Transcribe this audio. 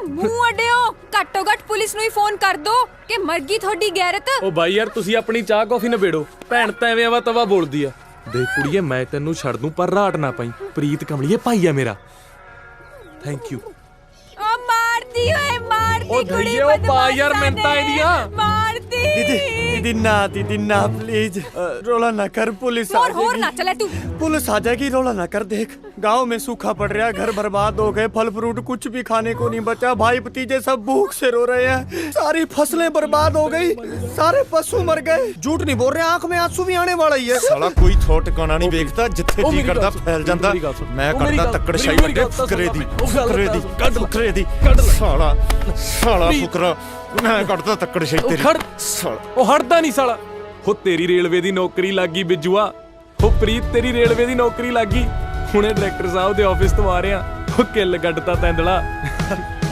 ਮੂੰਹ ਅਡਿਓ, ਘੱਟੋ ਘੱਟ ਪੁਲਿਸ ਨੂੰ ਹੀ ਫੋਨ ਕਰ ਦੋ ਕਿ ਮਰ ਗਈ ਤੁਹਾਡੀ ਗੈਰਤ। ਓ ਬਾਈ ਯਾਰ ਤੁਸੀਂ ਆਪਣੀ ਚਾਹ ਕੌਫੀ ਨਿਬੇੜੋ। ਭੈਣ ਤਾਂ ਐਵੇਂ ਆਵਾ ਤਵਾ ਬੋਲਦੀ ਆ। ਦੇਖ ਕੁੜੀਏ ਮੈਂ ਤੈਨੂੰ ਛੱਡ ਦੂੰ ਪਰ ਰਾਟ ਨਾ ਪਾਈ। ਪ੍ਰੀਤ ਕਮਲੀਏ ਭਾਈ ਆ ਮੇਰਾ। Thank you. ਓ ਮਾਰਦੀ ਓਏ ਮਾਰਦੀ ਓ ਕੁੜੀ ਧਈਏ, ਓ ਪਾ ਯਾਰ ਮਿੰਨਤਾਂ ਇਹਦੀਆਂ। ਮਾਰਦੀ। दीदी ना प्लीज रोला ना कर, पुलिस आ और ना जाएगी। चले तू। पुलिस आ जाएगी, रोला ना कर। देख गांव में सूखा पड़ रहा है, घर बर्बाद हो गए, फल फ्रूट कुछ भी खाने को नहीं बचा, भाई भतीजे सब भूख से रो रहे हैं, सारी फसलें बर्बाद हो गई, सारे पशु मर गए। झूठ नहीं बोल रहे, आंख में आंसू भी आने वाला ही है। साला कोई थोड़ा ठिकाना नहीं देखता, जिथे जी करता फैल जाता। मैं करता तक्कड़ शाही बड़े फुकरे दी साला फुकरा। मैं करता तक्कड़ शाही तेरी साला। ਉਹ ਹਟਦਾ ਨਹੀਂ ਸਾਲਾ। ਹੋ ਤੇਰੀ ਰੇਲਵੇ ਦੀ ਨੌਕਰੀ ਲੱਗੀ ਬਿੱਜੂਆ। ਹੋ ਪ੍ਰੀਤ ਤੇਰੀ ਰੇਲਵੇ ਦੀ ਨੌਕਰੀ ਲੱਗੀ। ਹੁਣੇ ਡਾਇਰੈਕਟਰ ਸਾਹਿਬ ਦੇ ਆਫਿਸ ਤੋਂ ਆ ਰਿਹਾ। ਉਹ ਕਿੱਲ ਕੱਢਤਾ ਤੈਂਦਲਾ।